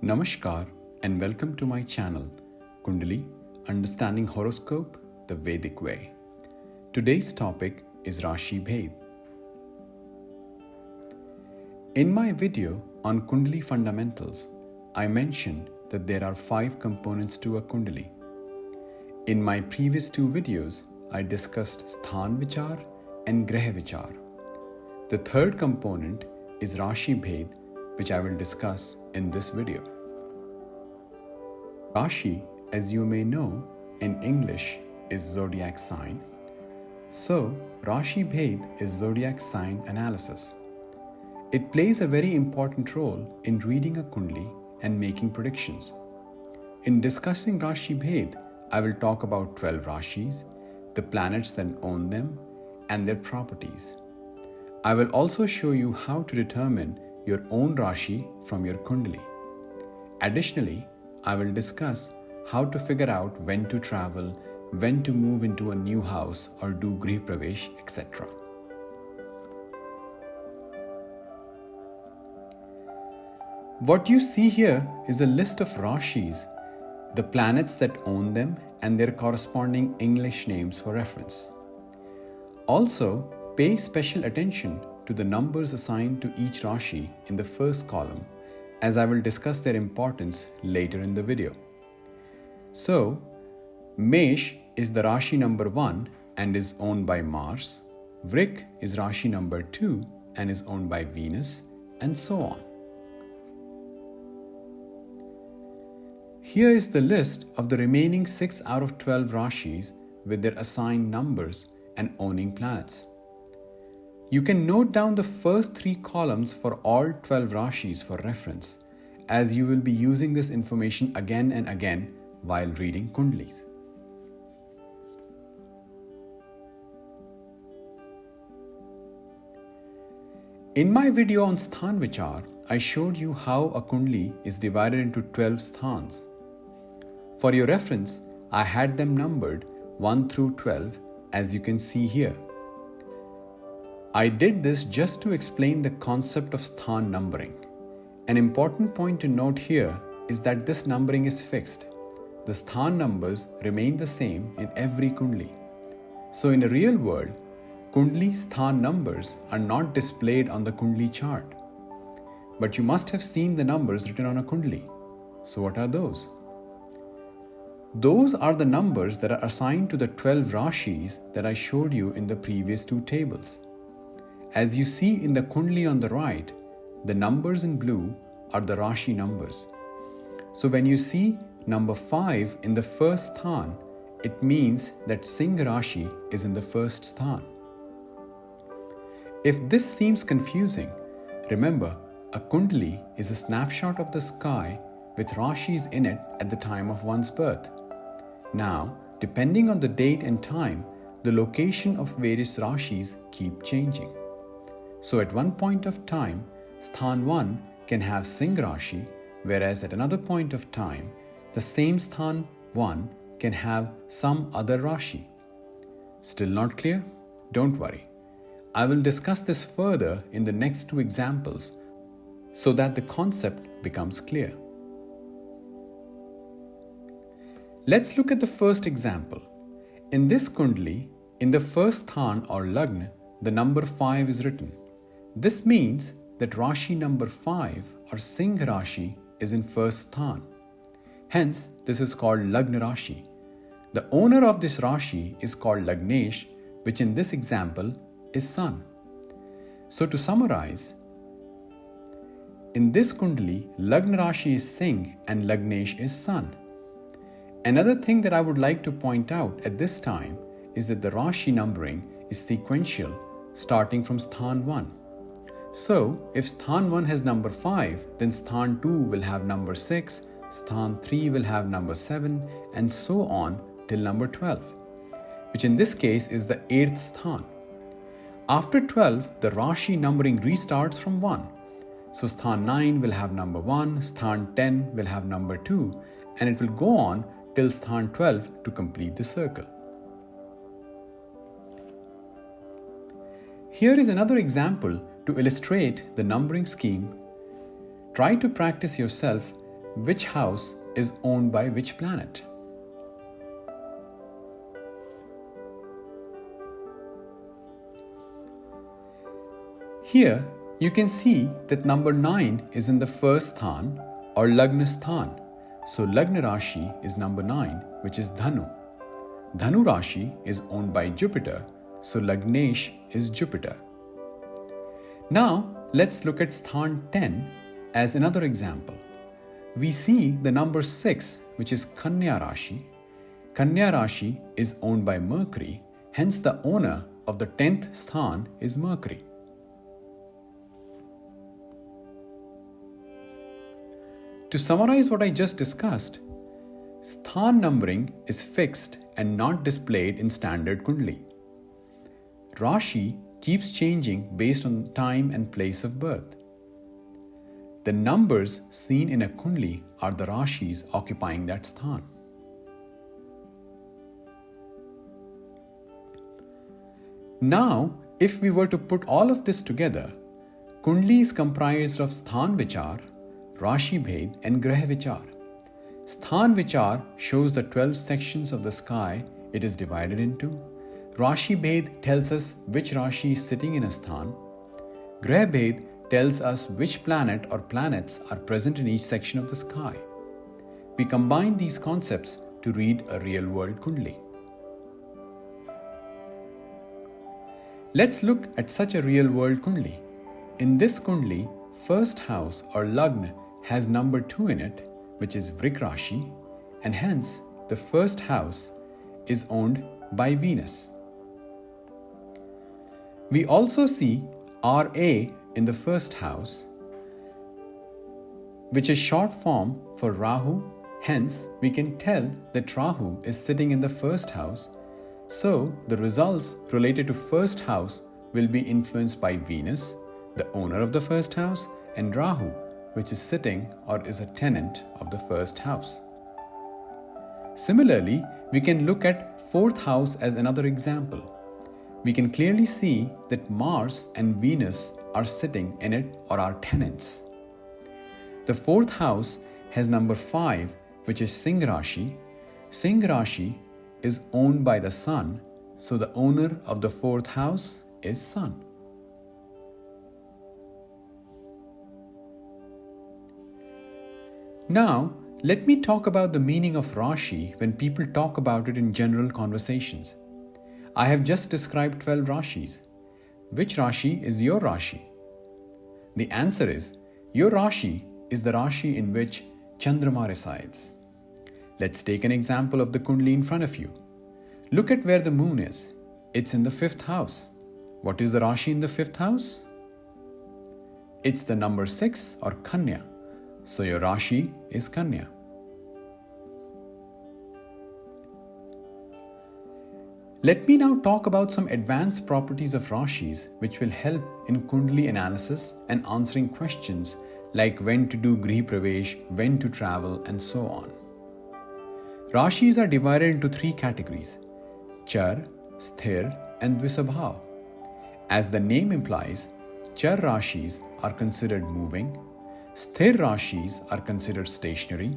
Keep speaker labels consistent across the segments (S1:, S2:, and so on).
S1: Namaskar and welcome to my channel, Kundali, Understanding Horoscope the Vedic way. Today's topic is Rashi Bhed. In my video on Kundali fundamentals, I mentioned that there are 5 components to a Kundali. In my previous 2 videos, I discussed sthaan vichar and grah vichar. The third component is Rashi Bhed, which I will discuss in this video. Rashi, as you may know, in English is zodiac sign. So, Rashi Bhed is zodiac sign analysis. It plays a very important role in reading a Kundali and making predictions. In discussing Rashi Bhed, I will talk about 12 Rashis, the planets that own them, and their properties. I will also show you how to determine your own Rashi from your Kundali. Additionally, I will discuss how to figure out when to travel, when to move into a new house or do grih pravesh, etc. What you see here is a list of Rashis, the planets that own them and their corresponding English names for reference. Also, pay special attention to the numbers assigned to each Rashi in the first column, as I will discuss their importance later in the video. So, Mesh is the Rashi number 1 and is owned by Mars, Vrik is Rashi number 2 and is owned by Venus, and so on. Here is the list of the remaining 6 out of 12 Rashis with their assigned numbers and owning planets. You can note down the first 3 columns for all 12 Rashis for reference, as you will be using this information again and again while reading Kundalis. In my video on sthaan vichar, I showed you how a Kundali is divided into 12 sthans. For your reference, I had them numbered 1 through 12, as you can see here. I did this just to explain the concept of sthaan numbering. An important point to note here is that this numbering is fixed. The sthaan numbers remain the same in every Kundali. So in the real world, Kundali sthaan numbers are not displayed on the Kundali chart. But you must have seen the numbers written on a Kundali. So what are those? Those are the numbers that are assigned to the 12 Rashis that I showed you in the previous 2 tables. As you see in the Kundali on the right, the numbers in blue are the Rashi numbers. So when you see number 5 in the first sthaan, it means that Singh Rashi is in the first sthaan. If this seems confusing, remember a Kundali is a snapshot of the sky with Rashis in it at the time of one's birth. Now, depending on the date and time, the location of various Rashis keep changing. So at one point of time, sthaan 1 can have Singh Rashi, whereas at another point of time, the same sthaan 1 can have some other Rashi. Still not clear? Don't worry. I will discuss this further in the next 2 examples so that the concept becomes clear. Let's look at the first example. In this Kundali, in the first sthaan or Lagn, the number 5 is written. This means that Rashi number 5 or Singh Rashi is in first sthaan. Hence, this is called Lagn Rashi. The owner of this Rashi is called Lagnesh, which in this example is Sun. So to summarize, in this Kundali, Lagn Rashi is Singh and Lagnesh is Sun. Another thing that I would like to point out at this time is that the Rashi numbering is sequential, starting from sthaan 1. So, if sthaan 1 has number 5, then sthaan 2 will have number 6, sthaan 3 will have number 7, and so on till number 12, which in this case is the 8th sthaan. After 12, the Rashi numbering restarts from 1. So sthaan 9 will have number 1, sthaan 10 will have number 2, and it will go on till sthaan 12 to complete the circle. Here is another example to illustrate the numbering scheme. Try to practice yourself which house is owned by which planet. Here you can see that number 9 is in the first sthaan or Lagn sthaan. So Lagn Rashi is number 9, which is Dhanu. Dhanu Rashi is owned by Jupiter, so Lagnesh is Jupiter. Now let's look at sthaan 10 as another example. We see the number 6, which is Kanya Rashi. Kanya Rashi is owned by Mercury, hence the owner of the 10th sthaan is Mercury. To summarize what I just discussed, sthaan numbering is fixed and not displayed in standard Kundali. Rashi keeps changing based on time and place of birth. The numbers seen in a Kundali are the rashis occupying that sthaan. Now, if we were to put all of this together, Kundali is comprised of sthaan vichar, Rashi Bhed and grah vichar. Sthaan vichar shows the 12 sections of the sky it is divided into. Rashi Bhed tells us which Rashi is sitting in a sthaan. Grah Bhed tells us which planet or planets are present in each section of the sky. We combine these concepts to read a real-world Kundali. Let's look at such a real-world Kundali. In this Kundali, first house or Lagn has number 2 in it, which is Vrik Rashi, and hence the first house is owned by Venus. We also see RA in the first house, which is short form for Rahu. Hence, we can tell that Rahu is sitting in the first house. So, the results related to first house will be influenced by Venus, the owner of the first house, and Rahu, which is sitting or is a tenant of the first house. Similarly, we can look at fourth house as another example. We can clearly see that Mars and Venus are sitting in it or are tenants. The fourth house has number 5, which is Singh Rashi. Singh Rashi is owned by the Sun, so the owner of the fourth house is Sun. Now, let me talk about the meaning of Rashi when people talk about it in general conversations. I have just described 12 Rashis. Which Rashi is your Rashi? The answer is, your Rashi is the Rashi in which Chandrama resides. Let's take an example of the Kundali in front of you. Look at where the moon is. It's in the 5th house. What is the Rashi in the 5th house? It's the number 6 or Kanya. So your Rashi is Kanya. Let me now talk about some advanced properties of Rashis which will help in Kundali analysis and answering questions like when to do Griha Pravesh, when to travel, and so on. Rashis are divided into 3 categories: Char, Sthir, and Dvisabhav. As the name implies, Char Rashis are considered moving, Sthir Rashis are considered stationary,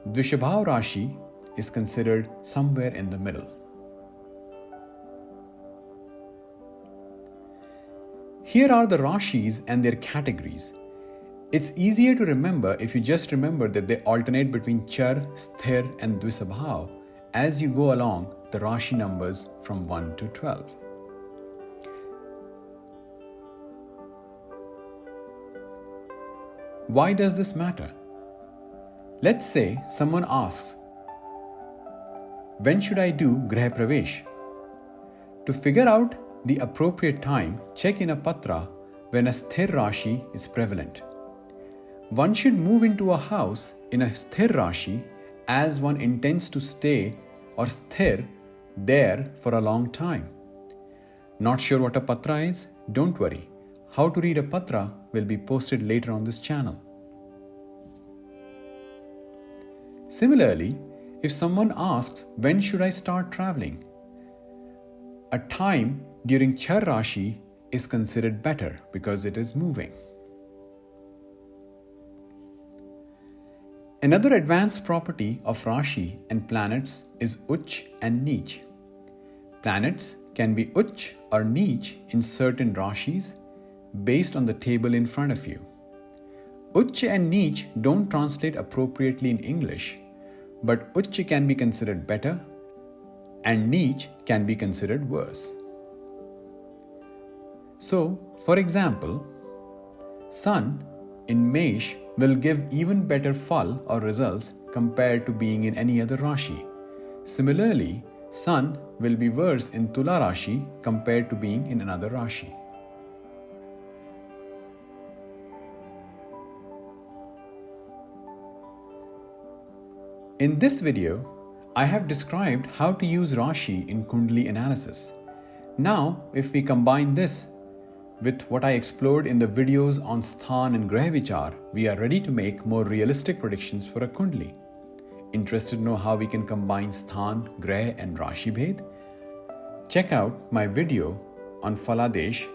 S1: Dvishabhav Rashi is considered somewhere in the middle. Here are the Rashis and their categories. It's easier to remember if you just remember that they alternate between Char, Sthir, and Dvisabhav as you go along the Rashi numbers from 1 to 12. Why does this matter? Let's say someone asks, when should I do Griha Pravesh? To figure out the appropriate time, check in a patra when a Sthir Rashi is prevalent. One should move into a house in a Sthir Rashi as one intends to stay or Sthir there for a long time. Not sure what a patra is? Don't worry. How to read a patra will be posted later on this channel. Similarly, if someone asks, when should I start traveling? A time during Char Rashi is considered better because it is moving. Another advanced property of Rashi and planets is Uch and Neech. Planets can be Uch or Neech in certain Rashis based on the table in front of you. Uch and Neech don't translate appropriately in English, but Uch can be considered better and Neech can be considered worse. So, for example, Sun in Mesh will give even better phal or results compared to being in any other Rashi. Similarly, Sun will be worse in Tula Rashi compared to being in another Rashi. In this video, I have described how to use Rashi in Kundali analysis. Now, if we combine this with what I explored in the videos on sthaan and grah vichar, we are ready to make more realistic predictions for a Kundali. Interested to know how we can combine sthaan, grah and Rashi Bhed? Check out my video on Faladesh,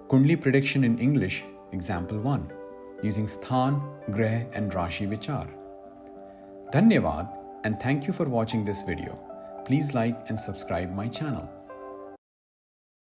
S1: Kundali prediction in English, example 1, using sthaan, grah and Rashi vichar. Dhanyavad and thank you for watching this video. Please like and subscribe my channel.